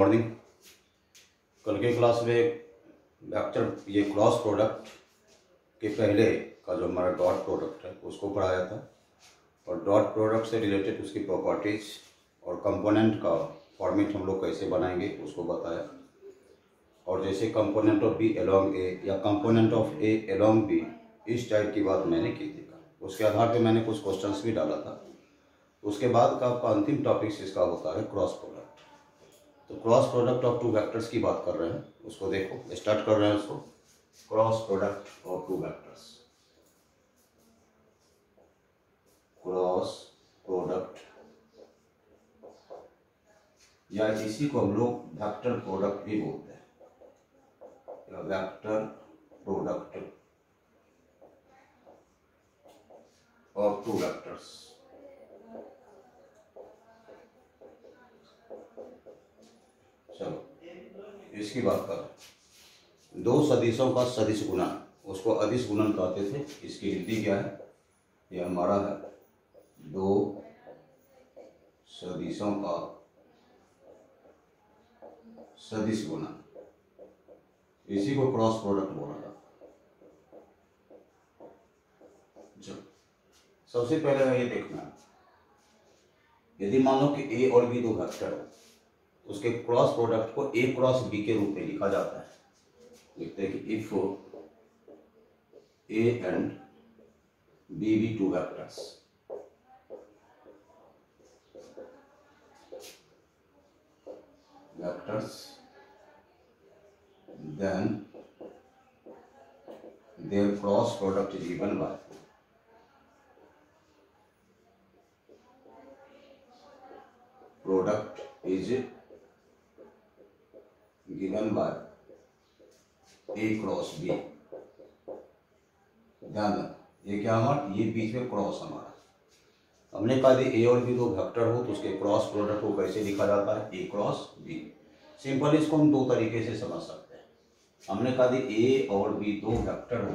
Morning. कल के class में वेक्टर ये क्रॉस प्रोडक्ट के पहले का जो हमारा डॉट प्रोडक्ट है उसको पढ़ाया था, और डॉट प्रोडक्ट से रिलेटेड उसकी प्रॉपर्टीज और कंपोनेंट का फॉर्मेट हम लोग कैसे बनाएंगे उसको बताया। और जैसे component of B along A या component of A along B, इस टाइप की बात मैंने की थी। उसके आधार पे मैंने कुछ क्वेश्चंस भी डाला था। उसके बाद का आपका अंतिम टॉपिक इसका होता है क्रॉस प्रोडक्ट। तो cross product of two vectors की बात कर रहे हैं, उसको देखो, स्टार्ट कर रहे हैं उसको। Cross product of two vectors, cross product, या इसी को हम लोग वेक्टर प्रोडक्ट भी बोलते हैं, या vector product of two vectors. चलो इसकी बात करें। दो सदिशों का सदिश गुणन, उसको अदिश गुणन कहते थे। इसकी हिंदी क्या है? ये हमारा है दो सदिशों का सदिश गुणन, इसी को क्रॉस प्रोडक्ट बोला जाता है। सबसे पहले ये देखना, यदि मान लो कि ए और बी दो वेक्टर हो, उसके क्रॉस प्रोडक्ट को ए क्रॉस बी के रूप में लिखा जाता है। लिखते हैं कि if A and B be two vectors, then their cross product is given by A cross B। ध्यान रखना, ये क्या हमारा, ये बीच में क्रॉस हमारा। हमने कहा थी ए और बी दो वेक्टर हो तो उसके क्रॉस प्रोडक्ट को कैसे लिखा जाता है? A cross B. सिंपल इसको हम दो तरीके से समझ सकते हैं। हमने कहा थी ए और बी दो वेक्टर हो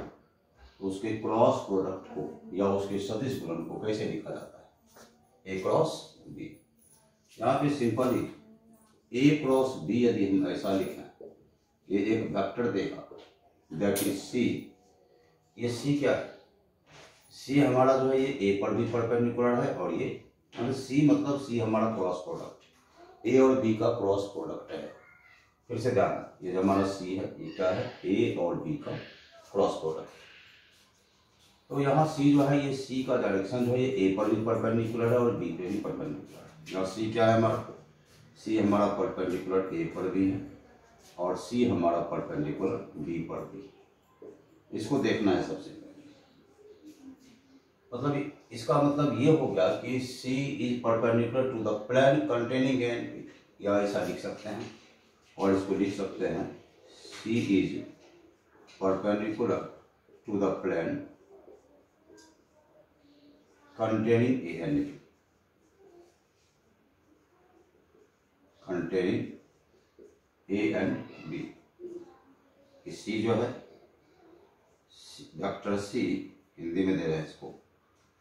तो उसके क्रॉस प्रोडक्ट को या उसके सदिश गुणन को कैसे लिखा जाता है? A cross B. यहाँ पे सिंपली ए क्रॉस बी यदि हम ऐसा लिखें, ये एक वेक्टर देगा दैट इज सी। ये सी क्या है? सी हमारा जो है ये ए पर भी परपेंडिकुलर है, और ये मतलब सी मतलब सी हमारा क्रॉस प्रोडक्ट, ए और बी का क्रॉस प्रोडक्ट है। फिर से ध्यान, ये जो हमारा सी है ये क्या है? ए और बी का क्रॉस प्रोडक्ट। तो यहाँ सी जो है, ये सी का डायरेक्शन जो है ये ए पर भी परपेंडिकुलर है और बी पे भी परपेंडिकुलर है। यहाँ सी क्या है हमारा? सी हमारा परपेंडिकुलर ए पर भी है और सी हमारा परपेंडिकुलर बी पर भी। इसको देखना है सबसे पहले। मतलब इसका मतलब ये हो गया कि C is perpendicular to the plane containing A and B, या ऐसा लिख सकते हैं। और इसको लिख सकते हैं C is perpendicular to the plane containing A and B, containing A and B. C जो है वेक्टर सी, हिंदी में दे रहे हैं इसको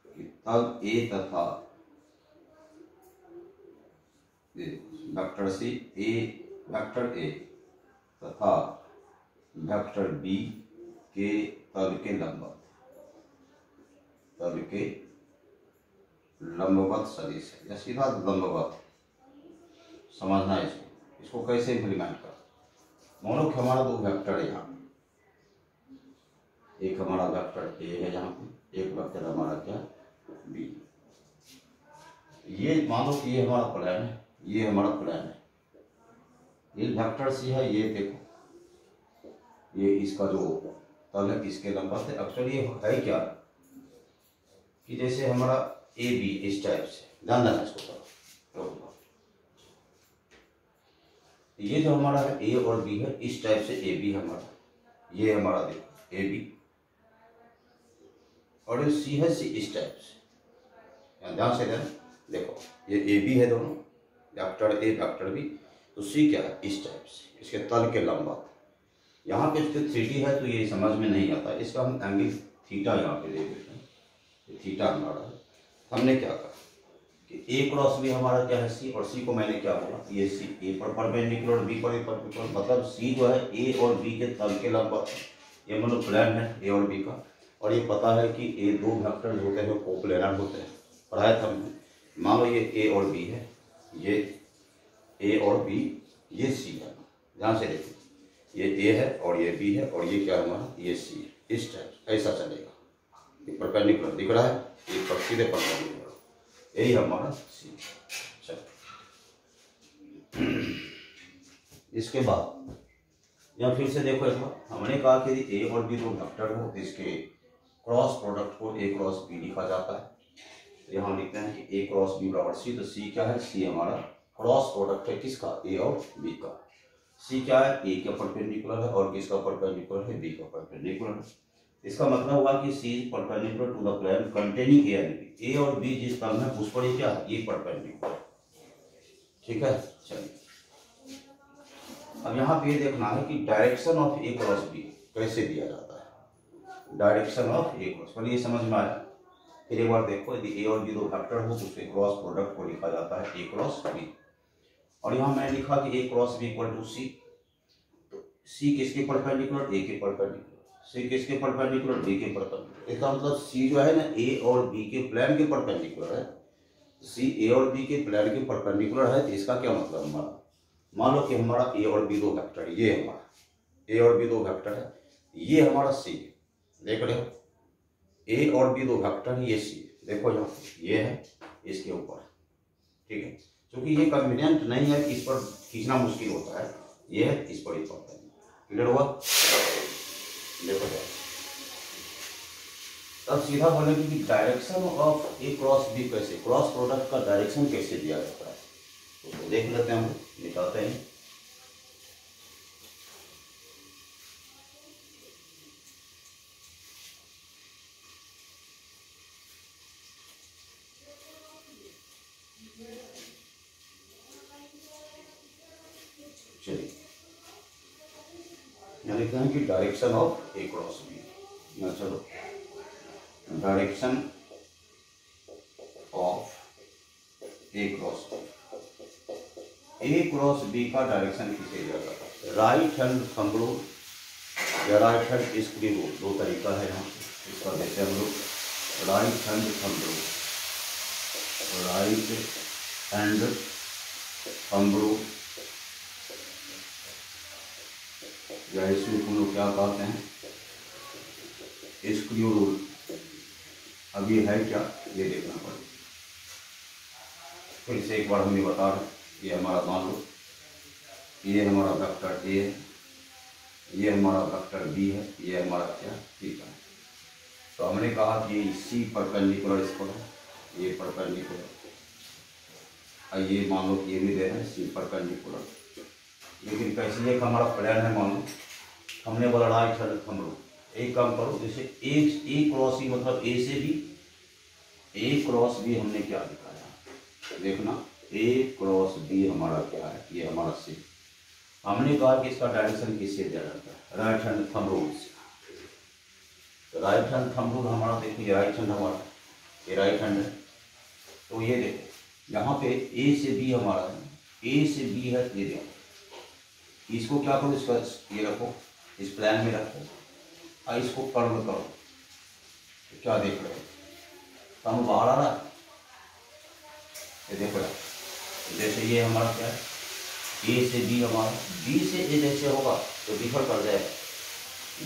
कि तब ए तथा vector C A, vector A तथा वेक्टर बी के तल के लंबवत, तल के लंबवत सदिश है, या सीधा लंबवत। समझना है इसको कैसे इम्प्लीमेंट कर। मानो कि हमारा दो वेक्टर है, यहाँ एक हमारा वेक्टर ए है यहाँ पे, एक वेक्टर हमारा क्या बी। ये मानो कि ये हमारा प्लेन है, ये हमारा प्लेन है। ये वेक्टर सी है, ये देखो, ये इसका जो तल है इसके लंबवत है। एक्चुअली ये है क्या कि जैसे हमारा ए बी इस टाइप से, ध्यान देना इसको। ये जो हमारा है ए और बी है, इस टाइप से ए बी हमारा, ये हमारा देखो ए बी, और ये सी है सी इस टाइप से। ध्यान से देखो, ये ए बी है दोनों, वेक्टर ए वेक्टर बी। तो सी क्या है? इस टाइप से, इसके तल के लंबवत। यहाँ पे इसके 3D है तो ये समझ में नहीं आता, इसका हम एंगल थीटा यहाँ पे दे देते हैं। थीटा हमारा है। हमने क्या कहा कि ए क्रॉस बी हमारा क्या है सी, और सी को मैंने क्या बोला ये सी, ए पर परपेंडिकुलर बी पर परपेंडिकुलर, मतलब सी जो है ए और बी के तल के लंबवत, ये मतलब प्लान है ए और बी का। और ये पता है कि ए दो वेक्टर्स होते हैं जो कोप्लेनर होते हैं, पढ़ाया था हमने। मान लो ये ए और बी है, ये ए और बी, ये सी है, ध्यान से देखिए ये ए है और ये बी है और ये क्या है हमारा ये सी है, इस टाइप ऐसा चलेगा। ये परपेंडिकुलर दिख रहा है, ये पर सीधे परपेंडिकुलर, यही हमारा सी। चलो इसके बाद यहाँ फिर से देखो एक बार, हमने कहा कि यदि ए और बी दो वेक्टर हो तो इसके क्रॉस प्रोडक्ट को ए क्रॉस बी लिखा जाता है। यहाँ लिखते हैं कि ए क्रॉस बी बराबर सी, तो सी क्या है, सी हमारा क्रॉस प्रोडक्ट है किसका, ए और बी का। सी क्या है, ए का परपेंडिकुलर है और किसका परपेंडिकुलर है, बी का परपेंडिकुलर है। इसका मतलब हुआ कि C is perpendicular to the plane containing A and B, A और बी जिस तल में उस पर ये क्या है, ये परपेंडिकुलर, ठीक है। चलिए अब यहाँ पे ये देखना है कि direction of A cross B कैसे दिया जाता है। डायरेक्शन ऑफ ए क्रॉस, पहले ये समझ में आया, फिर एक बार देखो, यदि ए और बी दो वेक्टर हो तो उसके क्रॉस प्रोडक्ट को लिखा जाता है ए क्रॉस बी। और यहाँ मैंने लिखा कि ए क्रॉस बी इक्वल टू सी, तो सी किसके परपेंडिकुलर, ए के परपेंडिकुलर, सी किसके परपेंडिकुलर, बी के परपेंडिकुलर। इसका मतलब सी जो है ना ए और बी के प्लेन के परपेंडिकुलर है, सी ए और बी के प्लेन के परपेंडिकुलर है। तो इसका क्या मतलब हमारा, मान लो कि हमारा ए और बी दो वेक्टर, ये हमारा ए और बी दो वेक्टर है, ये हमारा सी, देख रहे हो ए और बी दो वेक्टर है, ये सी देखो यहाँ ये है इसके ऊपर, ठीक है। क्योंकि ये कन्वीनियंट नहीं है, इस पर खींचना मुश्किल होता है, ये है इस पर ही पड़ता है, क्लियर हुआ। देखो अब सीधा बोलेंगे कि direction of A cross B कैसे, क्रॉस प्रोडक्ट का डायरेक्शन कैसे दिया जाता है, उसको देख लेते हैं, हम निकालते हैं। चलिए यहाँ लिखते हैं कि direction of A cross B, चलो direction of A cross B, A cross B का डायरेक्शन किसे दिया जाता है, राइट हैंड थंब रूल या राइट हैंड स्क्रू रूल, दो तरीका है यहाँ इसका देते हैं हम लोग। Right hand thumb rule, right hand thumb rule, या इसमें हम लोग क्या कहते हैं स्क्रू रूल। अब ये है क्या, ये देखना पड़ेगा। फिर से एक बार हम ये बता रहे हैं, ये हमारा मान लो ये हमारा वेक्टर ए है, ये हमारा वेक्टर बी है, ये हमारा क्या थीटा है। तो हमने कहा कि सी परपेंडिकुलर इस पर है, ये परपेंडिकुलर, और ये मान लो ये भी दे रहे हैं सी परपेंडिकुलर, लेकिन कैसे एक हमारा प्लान है, मान लो हमने बोला राइट हैंड थंब रूल, एक काम करो जैसे ए क्रॉस बी मतलब ए से बी, ए क्रॉस बी हमने क्या दिखाया देखना, ए क्रॉस बी हमारा क्या है, ये हमारा सी। हमने कहा कि इसका डायरेक्शन किससे दिया जाता है, राइट हैंड थंब रूल से। तो राइट हैंड थंब रूल हमारा देखो, ये राइट हैंड हमारा, ये राइट हैंड है, तो ये देखो यहाँ पे ए से बी हमारा है, ए से बी है, ये देखो इसको क्या करो, इसका ये रखो इस प्लान में रखो और इसको कर्व करो, तो क्या देख रहे हो, थंब बाहर आ रहा है, ये देखो जैसे ये हमारा क्या है ए से बी हमारा, बी से ए जैसे होगा तो डिफर कर जाएगा,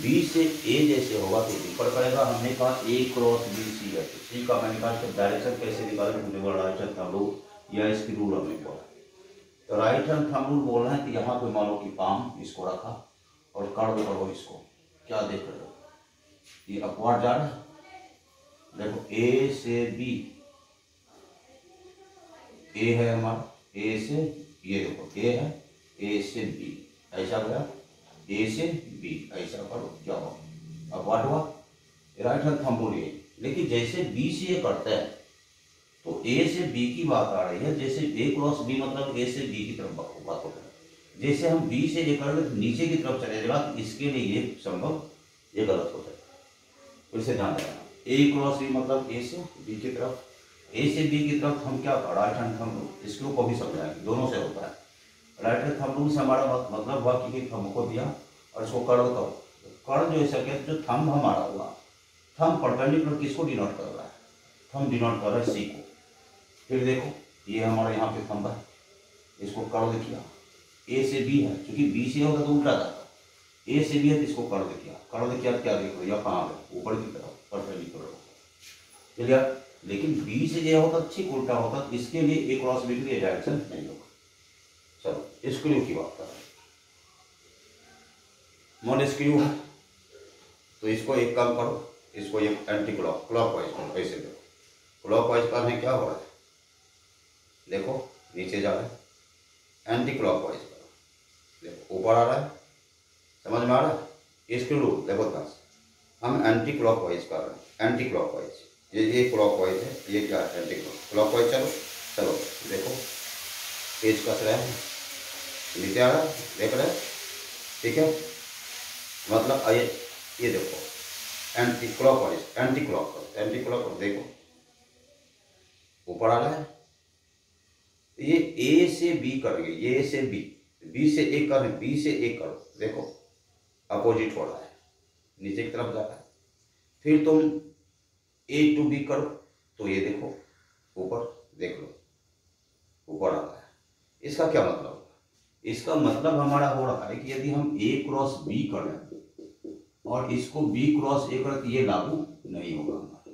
बी से ए जैसे होगा तो डिफर करेगा। हमने कहा ए क्रॉस बी सी है, तो सी का मैंने कहा डायरेक्शन कैसे निकाले, हमने बोला राइट हैंड थंब रूल या इसकी रूल हमने बोला। तो राइट हैंड थंब रूल बोल रहे हैं कि यहाँ पे मान लो कि पाम इसको रखा और कर्व करो इसको, क्या देख रहे हो, ये अपवार्ड जा रहा है, देखो ए से बी, ए है हमारा, ए से ये देखो ए है, ए से बी ऐसा गया, ए से बी ऐसा करो, क्या हो अपवार्ड हुआ, राइट हैंड थंब रूल ये। लेकिन जैसे बी से ये करता है तो ए से बी की बात आ रही है, जैसे ए क्रॉस बी मतलब ए से बी की तरफ बात होता है, जैसे हम बी से ए कर ले तो नीचे की तरफ चले जाएगा, तो इसके लिए ये संभव, ये गलत हो जाएगा। फिर से ध्यान रखना, ए क्रॉस बी मतलब ए से बी की तरफ, ए से बी की तरफ हम क्या राइट हैंड थंब रूल, इसको को भी समझाएंगे, दोनों से होता है। राइट हैंड थंब रूल से हमारा मतलब हुआ कि थंब को दिया और इसको कर्व करो। कर्व जो है जो थंब हमारा हुआ, थंब परपेंडिकुलर किसको डिनोट कर रहा है, थंब डिनोट कर रहा है सी को। फिर देखो ये हमारा यहाँ पे थंब है, इसको कर्व किया, ए से बी है, क्योंकि बी से होता तो उल्टा जाता, ए से बी है तो इसको कर्व किया, कर्व किया क्या देखो या कहाँ है, ऊपर की तरफ परपेंडिकुलर होता, क्लियर। लेकिन बी से ये होता ठीक उल्टा होता, तो इसके लिए ए क्रॉस बी के लिए डायरेक्शन नहीं होगा। चलो स्क्रू की बात कर रहे हैं, मोन स्क्रू है तो इसको एक काम करो, इसको एक एंटी क्लॉकवाइज करो, ऐसे देखो क्लॉकवाइज करने क्या हो रहा है, देखो नीचे जा रहा है, एंटी क्लॉकवाइज करो, देखो ऊपर आ रहा है, समझ में आ रहा है। स्क्रू रूल देखो ध्यान से, हम एंटी क्लॉकवाइज कर रहे हैं, एंटी क्लॉकवाइज, ये क्लॉकवाइज है, ये क्या है एंटी क्लॉकवाइज। चलो चलो देखो पेज कस रहे हैं, नीचे आ रहा है, देख रहे हैं, ठीक है। मतलब ये देखो एंटी क्लॉकवाइज, एंटी क्लॉक देखो ऊपर आ रहा है, ये ए से बी करेंगे, ए से बी से ए करें, बी से ए करो, देखो अपोजिट हो रहा है, नीचे की तरफ जा रहा है। फिर तुम ए टू बी करो तो ये देखो ऊपर देख लो ऊपर आ रहा है। इसका क्या मतलब होगा, इसका मतलब हमारा हो रहा है कि यदि हम ए क्रॉस बी करें और इसको बी क्रॉस ए करें तो ये लागू नहीं होगा हमारा।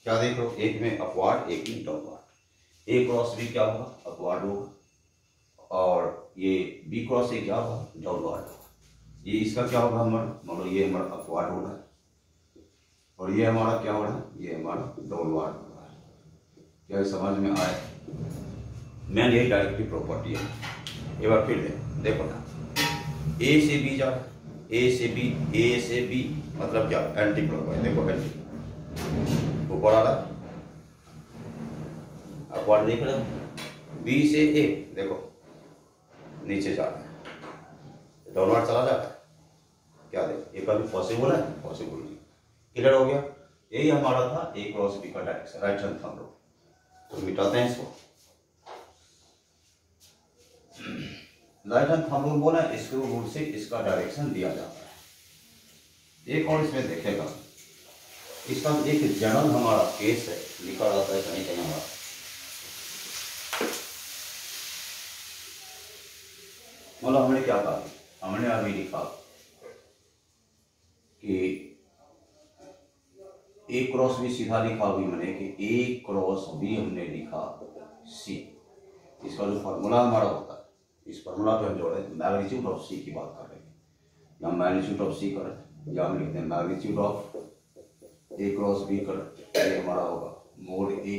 क्या देख लो, एक में अपवार्ड एक में डाउनवार्ड, ए क्रॉस बी क्या होगा अपवार्ड होगा और ये बी क्रॉस ए क्या होगा डाउनवार्ड होगा। ये इसका क्या होगा हमारा, मान लो ये हमारा अपवार्ड हो रहा है और ये हमारा क्या हो रहा है, ये हमारा डाउनवार्ड हो रहा है। क्या समझ में आए, मेन यही डायरेक्टिव प्रॉपर्टी है। एक बार फिर देखो ना, ए से बी जा रहा है, ए से बी मतलब क्या एंटी क्लॉकवाइज, देखो एंटी ऊपर आ रहा है, अपवार्ड देख रहे हो, बी से ए देखो नीचे जा रहा है, डाउनवार्ड चला जाता है, क्या देखो ये कभी पॉसिबल है, पॉसिबल नहीं। क्लियर हो गया, यही हमारा था ए क्रॉस बी का direction, right hand thumb rule. तो मिटाते हैं इसको, राइट हैंड थंब रूल बोला, स्क्रू रूल से इसका डायरेक्शन दिया जाता है। एक और इसमें देखेगा, इसका एक जनरल हमारा केस है, लिखा रहता है कहीं कहीं हमारा, मतलब हमने क्या कहा, हमने अभी लिखा कि ए क्रॉस बी सीधा लिखा अभी मैंने कि ए क्रॉस बी हमने लिखा सी, इसका जो फॉर्मूला हमारा होता है, इस फॉर्मूला पे हम जोड़े मैग्नीट्यूड ऑफ सी की बात कर रहे हैं, या मैग्नीट्यूड ऑफ सी करें या हम लिखते हैं magnitude of A cross B करें, ये हमारा होगा mod A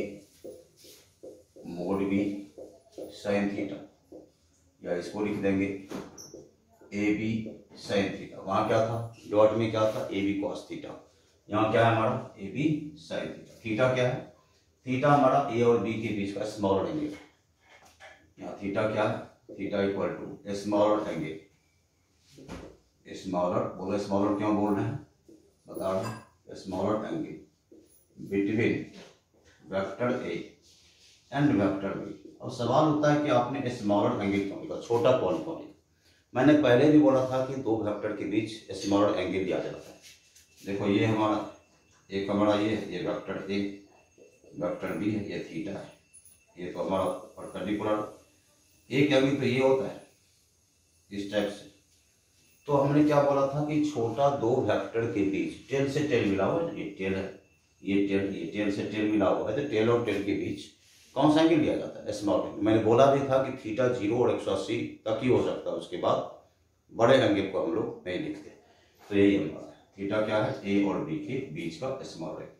mod B sine theta, या इसको लिख देंगे ए बी साइन थीटा। वहाँ क्या था डॉट में, क्या था ए बी कॉस थीटा, यहाँ क्या है हमारा A B sine theta. Theta क्या है, थीटा हमारा ए और बी के बीच का स्मॉल एंगल, यहाँ थीटा क्या है, theta equal to smaller angle, smaller बोलो, स्मॉलर क्यों बोल रहे हैं बता रहे हैं, smaller angle between vector A and vector B. अब सवाल होता है कि आपने स्मॉलर एंगल क्यों लिखा, छोटा कौन कौन लिखा। मैंने पहले भी बोला था कि दो वेक्टर के बीच स्मॉलर एंगल लिया जाता है। देखो ये हमारा एक हमारा ये वेक्टर ए वेक्टर बी है, ये थीटा है, ये तो हमारा परपेंडिकुलर एक एंगल तो ये होता है इस टाइप से। तो हमने क्या बोला था कि छोटा दो वेक्टर के बीच टेल से टेल मिला हुआ है, ये टेल है, ये टेल से टेल मिला हुआ है, तो टेल और टेल के बीच कौन सा एंगल लिया जाता है स्मॉल एंगल। मैंने बोला भी था कि थीटा 0 और 180 तक ही हो सकता है, उसके बाद बड़े एंगल को हम लोग नहीं लिखते। तो यही हमारा है, थीटा क्या है ए और बी के बीच का स्मॉल एंगल।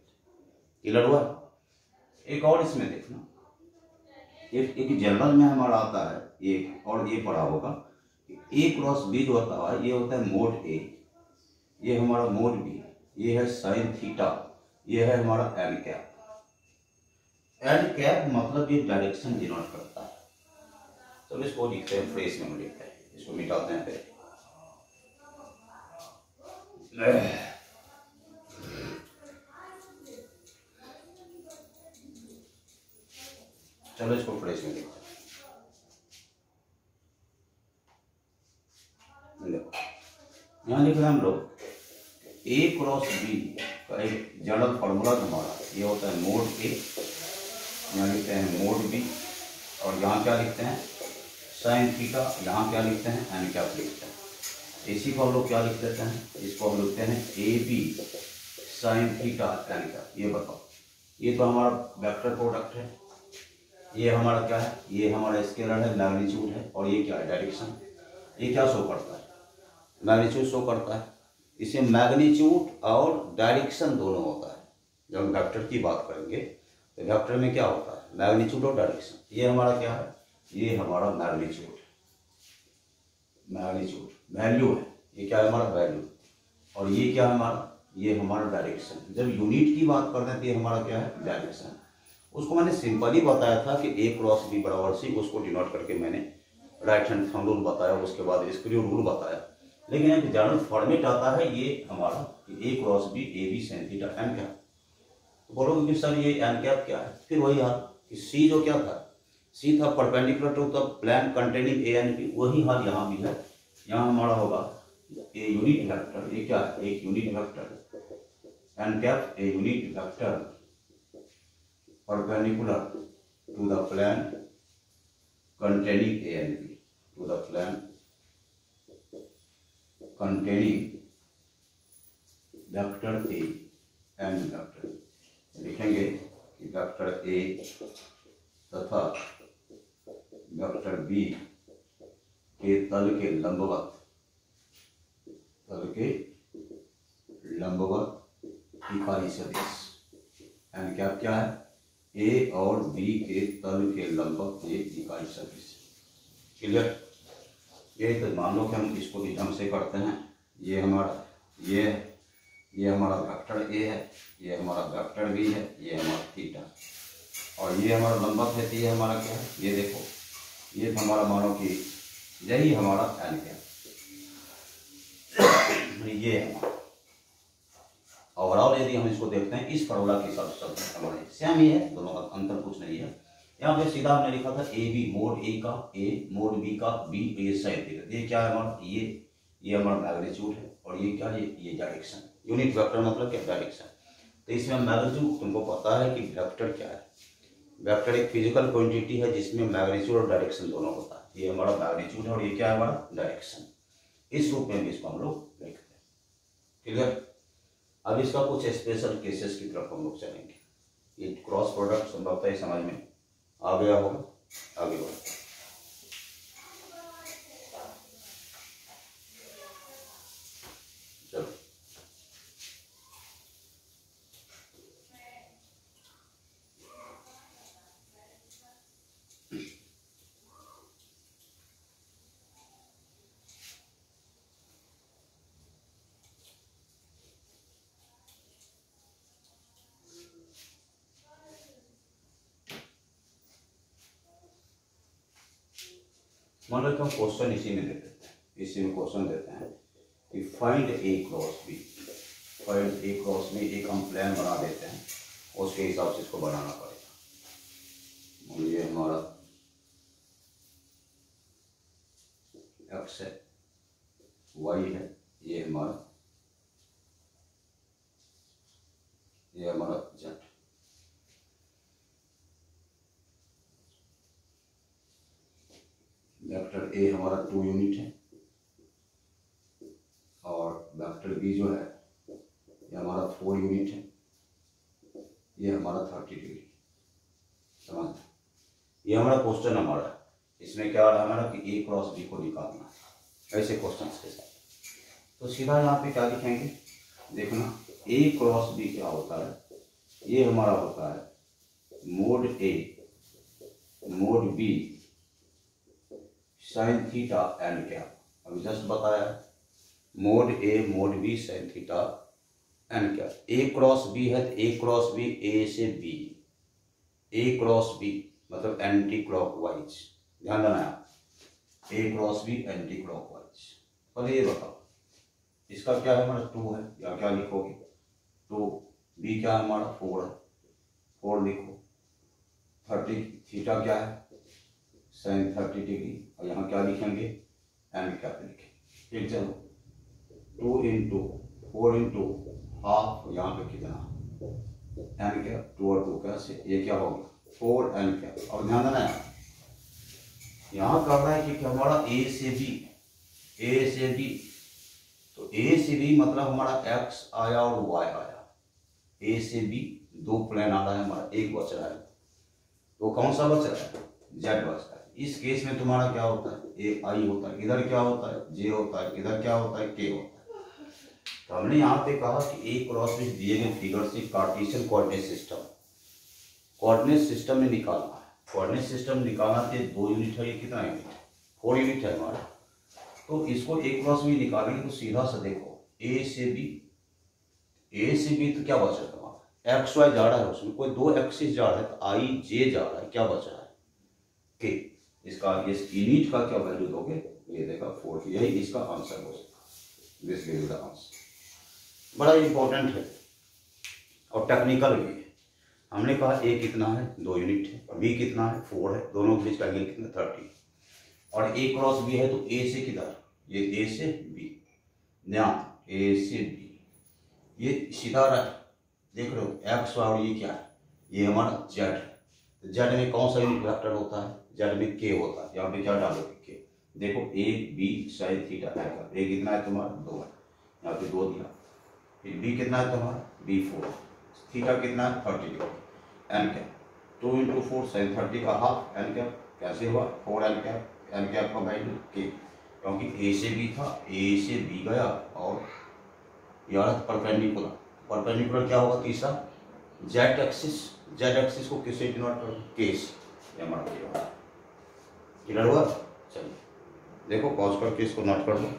क्लियर हुआ। एक और इसमें देखना, एक जनरल में हमारा आता है एक और ये पढ़ा होगा, ए क्रॉस बी जो होता है ये होता है मोड ए, ये हमारा मोड बी, ये है साइन थीटा, ये है हमारा एन कैप। एन कैप मतलब ये डायरेक्शन डिनोट करता है। तो इसको लिखते हैं फ्रेस में लिखते हैं, इसको मिटाते हैं फिर। चलो इसको फ्रेश में देखते हैं। देखो यहाँ लिख रहे हैं हम लोग ए क्रॉस बी का एक जनरल फार्मूला हमारा ये होता है मोड ए, यहाँ लिखते हैं मोड बी, और यहाँ क्या लिखते हैं साइन थीटा, यहाँ क्या लिखते हैं एन कैप लिखते हैं। इसी को हम लोग क्या लिख देते हैं, इसको हम लिखते हैं A B sine theta N cap. ये बताओ, ये तो हमारा वेक्टर प्रोडक्ट है, ये हमारा क्या है, ये हमारा स्केलर है, मैग्नीट्यूड है, और ये क्या है डायरेक्शन। ये क्या शो करता है, मैग्नीट्यूड शो करता है। इसे मैग्नीट्यूड और डायरेक्शन दोनों होता है। जब हम वेक्टर की बात करेंगे तो वेक्टर में क्या होता है, मैग्नीट्यूड और डायरेक्शन। ये हमारा क्या है, ये हमारा मैग्नीट्यूड, मैग्नीट्यूड वैल्यू है, ये क्या है हमारा वैल्यू, और ये क्या है हमारा, ये हमारा डायरेक्शन। जब यूनिट की बात करते हैं तो ये हमारा क्या है डायरेक्शन। उसको मैंने सिंपली बताया था कि ए क्रॉस बी बराबर सी, उसको डिनोट करके मैंने राइट हैंड थंब रूल बताया, उसके बाद स्क्रू रूल बताया। लेकिन एक जनरल फॉर्मेट आता है ये हमारा A cross B A B sine theta N cap. तो बोलोगे कि सर ये एन कैप क्या है, फिर वही हाल कि सी जो क्या था, सी था perpendicular to the plane containing A and B, वही हाल यहाँ भी है। यहाँ हमारा होगा ए यूनिट वेक्टर, ये क्या है एक unit vector n cap, a unit vector perpendicular to the plane containing A and B, to the plane containing vector A and vector, लिखेंगे कि वेक्टर A तथा वेक्टर B के तल के लंबवत, तल के लंबवत इकाई सदिश। एन कैप क्या है, ए और बी के तल के लंबवत एक इकाई सदिश। क्लियर। ये तो मान लो कि हम इसको भी ढंग से करते हैं। ये हमारा ये हमारा वेक्टर ए है, ये हमारा वेक्टर बी है, ये हमारा थीटा, और ये हमारा लंबवत है। तो ये हमारा क्या है, ये देखो ये हमारा मानो कि यही हमारा एन कैप, ये हमारा ओवरऑल। यदि हम इसको देखते हैं इस फॉर्मूला के हिसाब से हमारे सेम ही है, दोनों का अंतर कुछ नहीं है। यहाँ पे सीधा हमने लिखा था ए बी, मोड ए का ए, मोड बी का बी, ये साइन थीटा। ये क्या है हमारा, ये हमारा मैग्नीट्यूड है, और ये क्या है, ये डायरेक्शन। यूनिट वेक्टर मतलब क्या, डायरेक्शन। तो इसमें मैग्नीट्यूड तुमको पता है कि वेक्टर क्या है, वेक्टर एक फिजिकल क्वांटिटी है जिसमें मैग्नीट्यूड और डायरेक्शन दोनों होता है। ये हमारा मैग्नीट्यूड है और ये क्या है हमारा डायरेक्शन। इस रूप में भी इसको हम लोग लिखते हैं। क्लियर। अब इसका कुछ स्पेशल केसेस की तरफ हम लोग चलेंगे। ये क्रॉस प्रोडक्ट संभवतः ही समझ में आ गया होगा। आगे बढ़ते चलो। मान लो कि हम क्वेश्चन इसी में देते हैं, इसी में क्वेश्चन देते हैं कि फाइंड ए क्रॉस बी। फाइंड ए क्रॉस बी एक हम प्लान बना देते हैं, उसके हिसाब से इसको बनाना पड़ेगा। ये हमारा एक्स है, वाई है, ये हमारा जेड। वेक्टर ए हमारा 2 यूनिट है, और वेक्टर बी जो है ये हमारा 4 यूनिट है, ये हमारा 30 डिग्री। समझ, ये हमारा क्वेश्चन हमारा है। इसमें क्या रहा हमारा कि ए क्रॉस बी को निकालना है, ऐसे क्वेश्चन के साथ। तो सीधा यहाँ पे क्या लिखेंगे, देखना ए क्रॉस बी क्या होता है, ये हमारा होता है mod A mod B sine theta N cap. अभी जस्ट बताया है mod A mod B sine theta N cap. A cross B है तो ए क्रॉस बी ए से बी, ए क्रॉस बी मतलब एंटी क्लॉकवाइज। ध्यान देना है, A cross B anticlockwise. पहले ये बताओ इसका क्या है हमारा 2 है, या क्या लिखोगे 2, बी क्या है हमारा 4 है, 4 लिखो, 30 थीटा क्या है sin 30 डिग्री, और यहाँ क्या लिखेंगे एन कैप लिखेंगे। फिर चलो 2 इंटू 4 इंटू हाफ, यहाँ पे कितना एन कैप 2 और 2 कैसे, ये क्या होगा 4 एन कैप। और ध्यान देना यार यहाँ कर रहा है कि हमारा ए से बी, तो ए से बी मतलब हमारा एक्स आया और वाई आया, ए से बी दो प्लेन आ रहा है हमारा, एक बच रहा है, तो कौन सा बच रहा है जेड बच रहा है। इस केस में तुम्हारा क्या होता है ए आई होता है, इधर क्या होता है जे होता है, इधर क्या होता है के होता है। तो हमने यहाँ पे कहा कि ए क्रॉस में दिए गए फिगर से कार्टेशियन कोऑर्डिनेट सिस्टम में निकालना है। कोऑर्डिनेट सिस्टम निकालना के 2 यूनिट है, ये कितना यूनिट है 4 यूनिट है हमारा। तो इसको ए क्रॉस में निकालेंगे तो सीधा सा देखो ए से बी तो क्या बच रहा है हमारा एक्स वाई जा रहा है, उसमें कोई 2 एक्सिस जा रहा है, तो आई जे जा रहा है, क्या बच रहा है के। इसका इस यूनिट का क्या वैल्यू दोगे, ये देखा 4, यही इसका आंसर हो सकता, दिस इज द आंसर। बड़ा इंपॉर्टेंट है और टेक्निकल भी है। हमने कहा ए कितना है 2 यूनिट है, बी कितना है 4 है, दोनों के बीच का एंगल कितना 30, और ए क्रॉस बी है तो ए से किधर, ये ए से बी, ध्यान ए से बी, ये सीधा रहा है, देख रहे हो एक्स और ये क्या है, ये हमारा जेड है। जेड में कौन सा यूनिट वेक्टर होता है, जेड में के होता है, यहाँ पे क्या डालोगे के, देखो ए बी साइन थीटा आएगा, ए कितना है तुम्हारा 2 है, यहाँ पे 2 दिया, फिर बी कितना है तुम्हारा बी 4, थीटा कितना है 30 degree, n cap 2 into 4 sine 30 का हाफ, एन कैप कैसे हुआ 4 एन कैप का वैल्यू के, क्योंकि ए से बी था, ए से बी गया और यार परपेंडिकुलर क्या होगा तीसरा जेड एक्सिस को किससे डिनोट करो के से, हमारा क्लियर हुआ। चलिए देखो पॉज करके इसको नोट कर लो।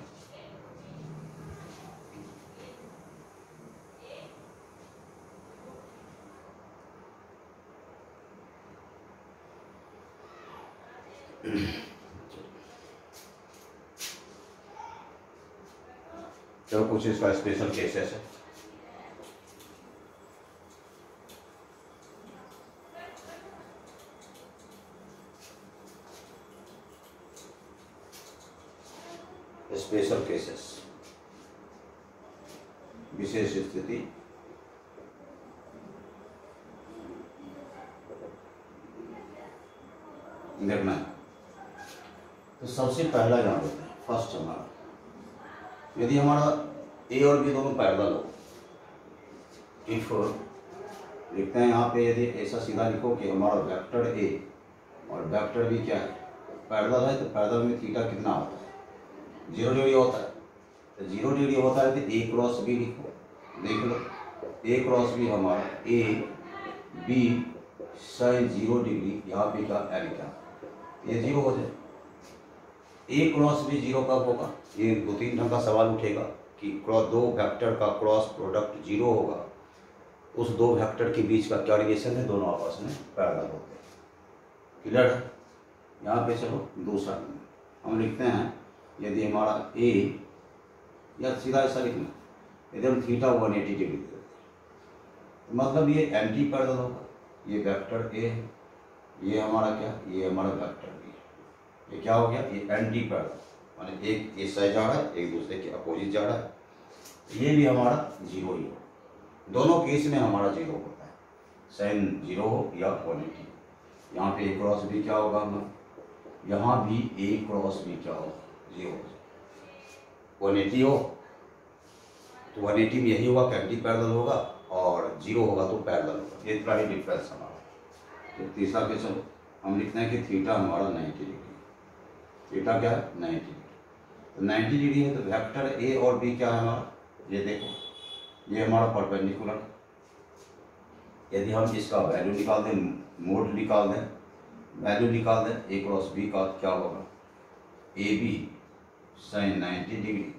चलो कुछ इसका स्पेशल केसेस है। स्पेशल केसेस, विशेष स्थिति, देखना है। तो सबसे पहला यहाँ देते हैं फर्स्ट हमारा, यदि हमारा ए और बी दोनों पैरेलल हो, इफ लिखते हैं यहाँ पे, यदि ऐसा सीधा लिखो कि हमारा वेक्टर ए और वेक्टर बी क्या है पैरेलल है, तो पैरेलल में थीटा कितना होता है 0 डिग्री होता है, तो 0 डिग्री होता है तो ए क्रॉस बी लिखो, देख लो ए क्रॉस बी हमारा ए बी साइन 0 डिग्री, यहाँ पे क्या एल क्या, ये 0 हो जाए। ए क्रॉस बी 0 कब होगा, ये 2-3 ढंग का सवाल उठेगा कि दो वेक्टर का क्रॉस प्रोडक्ट 0 होगा, उस 2 वेक्टर के बीच का क्या रिलेशन है, दोनों आपस में पैरेलल होते हैं, क्लियर है। यहाँ पे चलो दूसरा हम लिखते हैं, यदि हमारा ए या सीधा ऐसा लिखना, यदि हम थीटा 180 डिग्री देते हैं तो मतलब ये एंटी पैरेलल होगा, ये वेक्टर ए है, ये हमारा क्या, ये हमारा वेक्टर बी है, ये क्या हो गया, ये एंटी पैरेलल, माने एक इस साइड जा रहा है एक दूसरे के अपोजिट जा रहा है, ये भी हमारा 0 ही हो, दोनों केस में हमारा 0 होता है, साइन 0 हो या 180। यहाँ पे ए क्रॉस बी क्या होगा हमारा, यहाँ भी ए क्रॉस बी क्या होगा 0 180 हो, तो 180 में यही होगा कि एंटी पैरेलल होगा, और 0 होगा तो पैरेलल होगा, ये इतना ही डिफरेंस हमारा। तो तीसरा क्वेश्चन हम लिखते हैं कि थीटा हमारा 90 डिग्री, थीटा क्या है 90 डिग्री, तो 90 डिग्री है तो वेक्टर ए और बी क्या है हमारा, ये देखो ये हमारा परपेंडिकुलर, यदि हम इसका वैल्यू निकाल दें, मोड निकाल दें, वैल्यू निकाल दें, ए क्रॉस बी का क्या होगा ए बी साइन 90 डिग्री,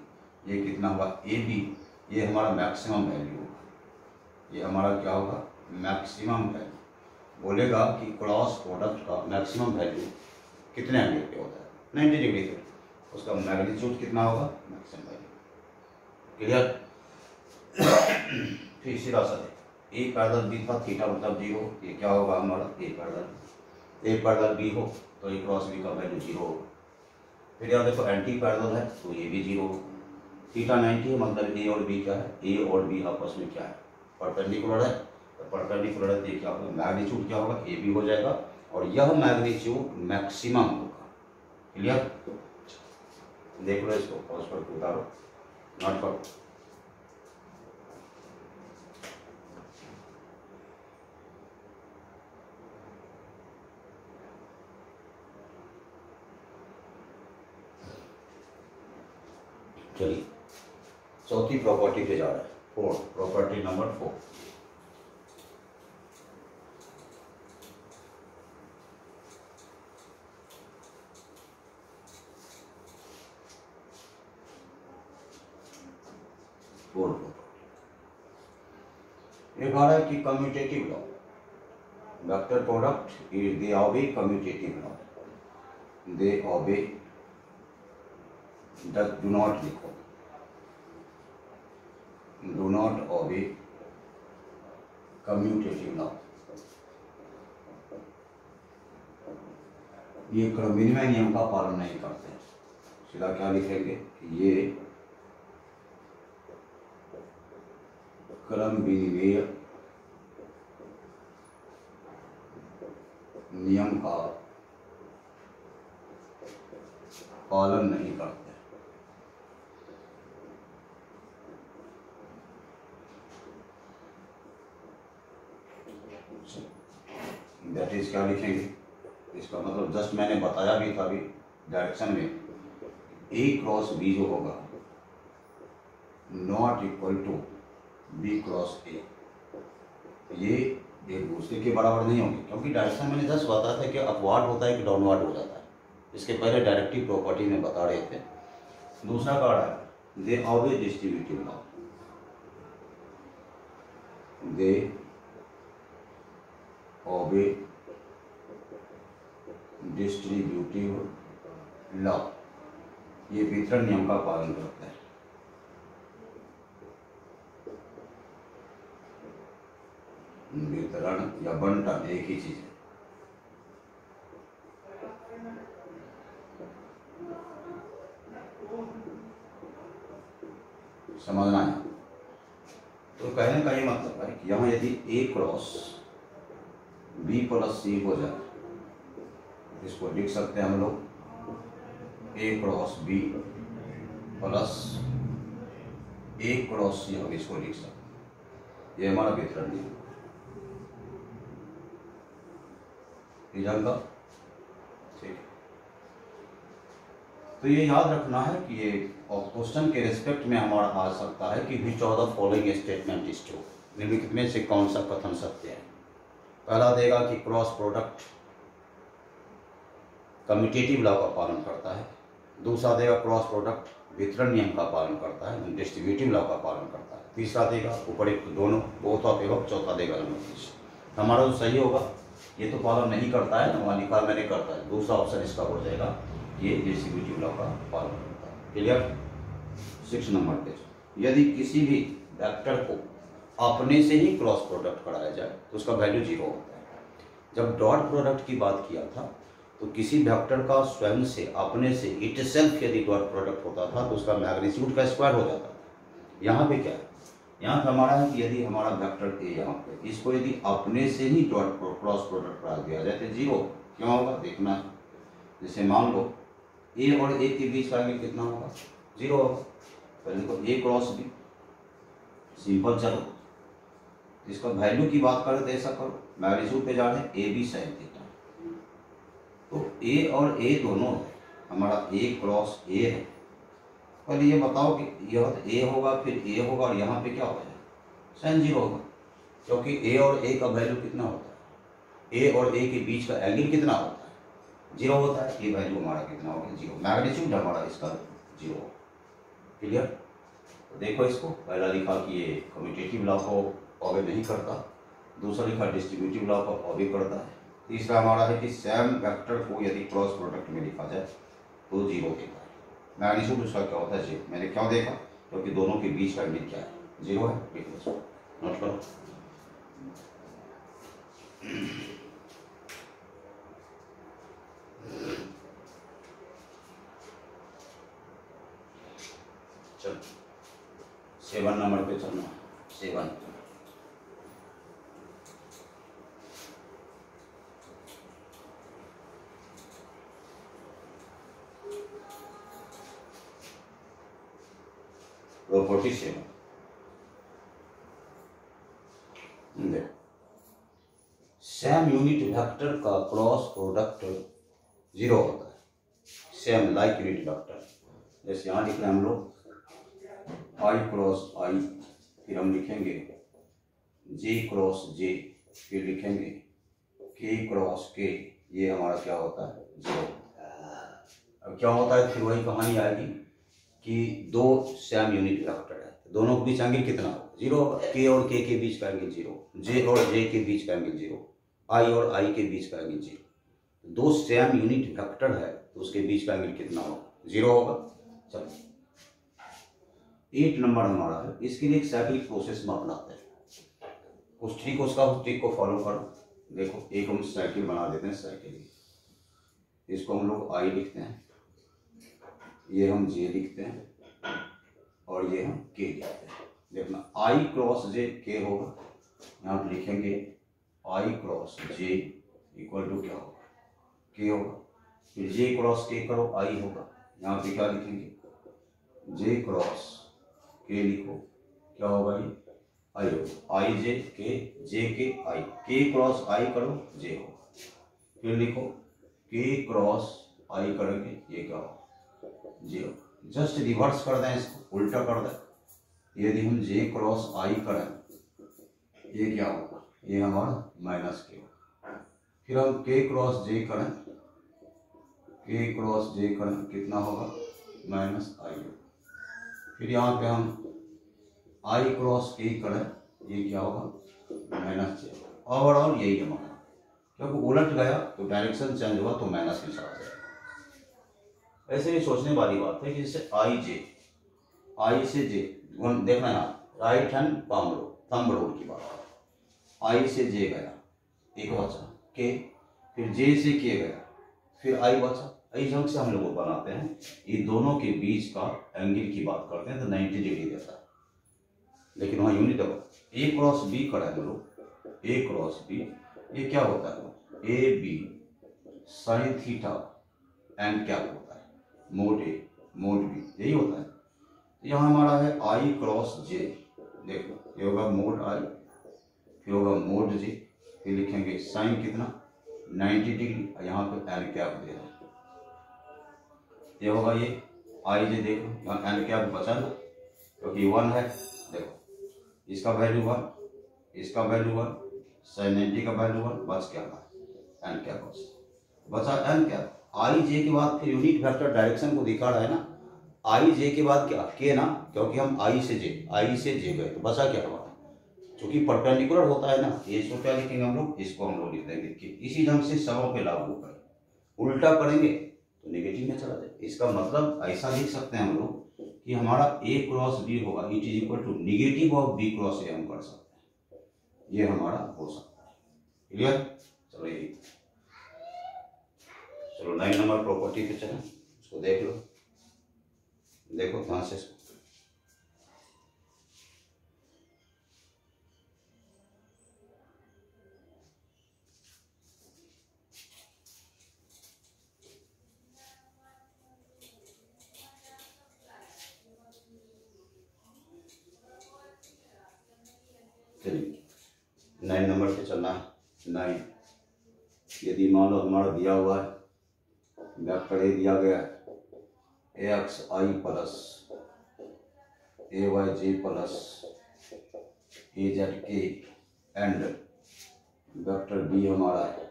ये कितना होगा ए बी, ये हमारा मैक्सिमम वैल्यू होगा, ये हमारा क्या होगा मैक्सिमम वैल्यू, बोलेगा कि क्रॉस प्रोडक्ट का मैक्सिमम वैल्यू कितने एंगल पे होता है 90 डिग्री पे, उसका मैग्नीट्यूड कितना होगा मैक्सिमम वैल्यू, क्लियर। फिर सीधा सा ए पैरेलल बी था, थीटा मतलब 0, ये क्या होगा हमारा ए पैरेलल, ए पैरेलल बी हो तो ए क्रॉस बी का वैल्यू 0 होगा। फिर यहाँ देखो एंटी पैरेलल है तो ये भी 0 होगा। थीटा 90 है, मतलब ए और बी क्या है, ए और बी आपस में क्या है, परपेंडिकुलर है। तो परपेंडिकुलर है तो ये क्या होगा, मैग्नीट्यूड क्या होगा, ए बी हो जाएगा और यह मैग्नीट्यूड मैक्सिमम होगा। क्लियर, देख लो इसको, पॉज करके उतारो, नोट करो। चलिए चौथी प्रॉपर्टी पे जा रहा है, 4, प्रॉपर्टी नंबर 4। ये कह रहा है कि commutative law, vector product they obey commutative law, they obey, do not लिखो, do not obey commutative law. ये क्रम विनिमय नियम का पालन नहीं करते। सीधा क्या लिखेंगे, ये क्रम विनिमय नियम का पालन नहीं करते। दैट इज क्या लिखेंगे, इसका मतलब जस्ट मैंने बताया भी था अभी डायरेक्शन में, ए क्रॉस बी जो होगा not equal to B cross A, ये एक दूसरे के बराबर नहीं होंगे, क्योंकि डायरेक्शन मैंने जस्ट बताया था कि अपवार्ड होता है कि डाउनवर्ड हो जाता है। इसके पहले डायरेक्टिव प्रॉपर्टी में बता रहे थे। दूसरा का रहा है दे obey distributive law, they obey distributive law, ये वितरण नियम का पालन करता है। वितरण या बंटन एक ही चीज है। समझना है। तो कहने का ये मतलब है कि यहाँ यदि ए क्रॉस बी प्लस सी हो जाए, इसको लिख सकते हैं हम लोग ए क्रॉस बी प्लस ए क्रॉस सी, हम इसको लिख सकते हैं। ये हमारा वितरण नियम का, ठीक है। तो ये याद रखना है कि ये क्वेश्चन के रिस्पेक्ट में हमारा आ सकता है कि which of the following statement is true, निम्नलिखित में से कौन सा कथन सत्य है। पहला देगा कि क्रॉस प्रोडक्ट कम्यूटेटिव लॉ का पालन करता है। दूसरा देगा क्रॉस प्रोडक्ट वितरण नियम का पालन करता है, डिस्ट्रीब्यूटिव लॉ का पालन करता है। तीसरा देगा उपयुक्त दोनों, बोथ ऑफ एवं। चौथा देगा हमारा जो सही होगा, ये तो पालन नहीं करता है ना, वहाँ लिखा मैंने करता है, दूसरा ऑप्शन इसका हो जाएगा, ये डिस्ट्रीब्यूटिव लॉ का पालन करता है। क्लियर। 6 नंबर पे, यदि किसी भी वेक्टर को अपने से ही क्रॉस प्रोडक्ट कराया जाए तो उसका वैल्यू 0 होता है। जब डॉट प्रोडक्ट की बात किया था तो किसी वेक्टर का स्वयं से, अपने से, इटसेल्फ यदि डॉट प्रोडक्ट होता था तो उसका मैग्नीट्यूड का स्क्वायर हो जाता था। यहाँ पे क्या है, यहाँ पे हमारा है कि यदि हमारा वेक्टर ए यहाँ पे, इसको यदि अपने से ही डॉट क्रॉस प्रोडक्ट करा दिया जाए तो 0 क्यों होगा, देखना। जैसे मान लो ए और ए के बीच का एंगल कितना होगा, 0 होगा। पहले देखो ए क्रॉस बी, सिंपल। चलो इसका वैल्यू की बात करें तो ऐसा करो, मैग्नीट्यूड पे जा रहे हैं, ए बी साइन थीटा, तो ए और ए दोनों है, हमारा ए क्रॉस ए है। पहले ये बताओ कि यह ए होगा, फिर ए होगा और यहाँ पे क्या होगा, साइन 0 होगा, क्योंकि ए और ए का वैल्यू कितना होता है, ए और ए के बीच का एंगल कितना होता है, 0 होता है। ये वैल्यू हमारा कितना होगा, 0। मैग्नीट्यूड हमारा इसका 0। क्लियर। तो देखो इसको, पहला लिखा कि ये कम्यूटेटिव लॉ को ऑबे नहीं करता, दूसरा लिखा डिस्ट्रीब्यूटिव लॉ को ऑबे करता है, तीसरा हमारा है कि सेम वेक्टर को यदि क्रॉस प्रोडक्ट में लिखा जाए तो 0 देता है। मैग्नीट्यूड उसका क्या होता है, 0। मैंने क्यों देखा, क्योंकि दोनों के बीच का एंगल क्या है, 0 है। देखो नोट करो। 7 नंबर पे चलना, 7। प्रॉपर्टी 7 देखो, सेम यूनिट वेक्टर का क्रॉस प्रोडक्ट 0 होता है। सेम लाइक यूनिट वेक्टर, जैसे यहाँ लिख रहे हैं हम लोग I क्रॉस I, फिर हम लिखेंगे J क्रॉस J, फिर लिखेंगे K क्रॉस K, ये हमारा क्या होता है 0। अब क्या होता है, फिर वही कहानी आएगी कि दो सेम यूनिट वेक्टर है, दोनों के बीच एंगल कितना होगा 0 होगा। K और K के बीच का एंगल 0, J और J के बीच का एंगल 0, I और I के बीच का एंगल 0। दो सेम यूनिट वेक्टर है तो उसके बीच का एंगल कितना होगा 0 होगा। चलो 8 नंबर हमारा है, इसके लिए एक साइक्लिक प्रोसेस में अपनाते हैं। उस ट्रिक को फॉलो करो। देखो एक हम साइकिल बना देते हैं, साइकिल इसको हम लोग I लिखते हैं, ये हम J लिखते हैं और ये हम K लिखते हैं। देखना I क्रॉस J K होगा, यहाँ पे लिखेंगे I cross J equal to क्या होगा K होगा। फिर J क्रॉस K करो I होगा, यहाँ पे क्या लिखेंगे J क्रॉस K लिखो, क्या होगा ये I होगा। I J K J K I, K cross I करो J होगा। फिर लिखो K क्रॉस I करेंगे, ये क्या होगा J होगा। जस्ट रिवर्स कर दें, इसको उल्टा कर दें। यदि हम J क्रॉस I करें, ये क्या होगा, ये हमारा माइनस K होगा। फिर हम K क्रॉस J करें, K क्रॉस J करें, कितना होगा माइनस I होगा। फिर यहाँ पे हम I क्रॉस K करें, ये क्या होगा माइनस J होगा। ओवरऑल यही हमारा, क्योंकि उलट गया तो डायरेक्शन चेंज हुआ तो माइनस में चला जाएगा। ऐसे ही सोचने वाली बात है कि जैसे I से J देखना यहाँ राइट हैंड थंब रूल की बात है। I से J गया, एक बचा K, फिर J से K गया, फिर I बचा। इस ढंग से हम लोग बनाते हैं, ये दोनों के बीच का एंगल की बात करते हैं तो 90 डिग्री देता है। लेकिन वहाँ यूनिट A क्रॉस B करें हम लोग, A क्रॉस B, ये क्या होता है A B sine theta and क्या होता है मोड A मोड B, यही होता है। यहाँ हमारा है I क्रॉस J, देखो ये होगा मोड I, फिर होगा मोड J, फिर लिखेंगे साइन कितना 90 डिग्री, यहाँ पे एन कैप दे रहे हैं, ये होगा ये I J। देखो यहाँ एन कैप बचा ना, क्योंकि 1 है। देखो इसका वैल्यू 1, इसका वैल्यू 1, साइन 90 का वैल्यू 1, बच क्या एन कैप बचा एन कैप। I J के बाद फिर यूनिट वेक्टर डायरेक्शन को दिखा रहा है ना, I J के बाद क्या K ना, क्योंकि हम I से J गए तो बचा क्या हमारा, क्योंकि परपेंडिकुलर होता है ना, ये इसको क्या लिखेंगे हम लोग, इसको हम लोग लिख देंगे कि इसी ढंग से सबों पे लागू करें। उल्टा करेंगे तो नेगेटिव में चला जाए। इसका मतलब ऐसा लिख सकते हैं हम लोग कि हमारा A क्रॉस B होगा it is equal to negative of B cross A, हम कर सकते हैं, ये हमारा हो सकता है। क्लियर, चलो ये चलो 9 नंबर प्रॉपर्टी पे चलें, उसको देख लो, देखो कहाँ से चलिए 9 नंबर पे चलना है। 9 यदि मान लो हमारा दिया हुआ है वेक्टर ए दिया गया है ax I plus ay j plus az k and vector b हमारा है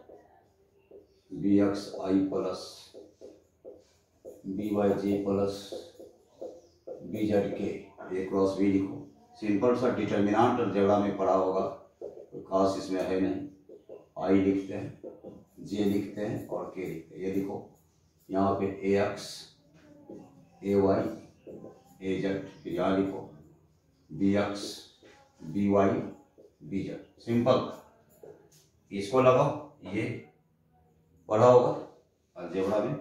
bx I plus by j plus bz k, a cross b लिखो। सिंपल सा डिटर्मिनेंट जगह में पड़ा होगा, कोई खास इसमें है नहीं। I लिखते हैं, J लिखते हैं और K लिखते हैं। ये लिखो यहाँ पे ax ay az, फिर यहाँ लिखो bx by bz। सिंपल, इसको लगाओ, ये पढ़ा होगा अलजेब्रा में।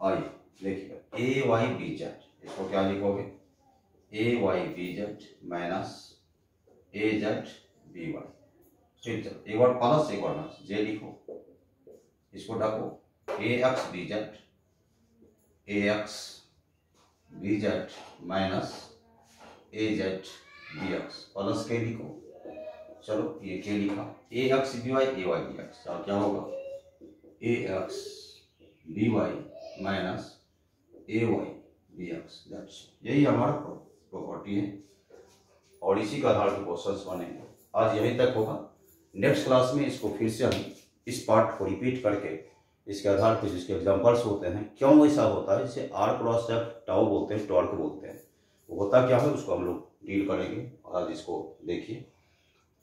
आई देखिए ay bz, इसको क्या लिखोगे ए वाई बी जेड माइनस ए जेड बी वाई। फिर चलो एक बार प्लस एक बार माइनस, जे लिखो, इसको ढको, ए एक्स बी जेड, ए एक्स बी जेड माइनस ए जेड बी एक्स प्लस के लिखो। चलो ये के लिखा, ए एक्स बी वाई ए वाई बी एक्स, क्या होगा, ए एक्स बी वाई माइनस ए वाई बी एक्स। यही हमारा प्रॉपर्टी है और इसी का आधार पर क्वेश्चंस बनेंगे। आज यहीं तक होगा। नेक्स्ट क्लास में इसको फिर से हम इस पार्ट को रिपीट करके इसके आधार पर जिसके एग्जांपल्स होते हैं, क्यों ऐसा होता है, जिसे आर क्रॉस एफ टाउ बोलते हैं, टॉर्क बोलते हैं, वो होता क्या है उसको हम लोग डील करेंगे। आज इसको देखिए,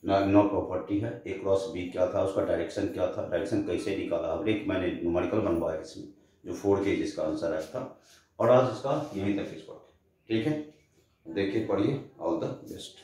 नो प्रॉपर्टी है, ए क्रॉस बी क्या था, उसका डायरेक्शन क्या था, डायरेक्शन कैसे निकाला, अब एक मैंने न्यूमेरिकल बनवाया इसमें जो 4 के जिसका आंसर आया था। और आज इसका यहीं तक इसको, ठीक है, देखिए पढ़िए, ऑल द बेस्ट।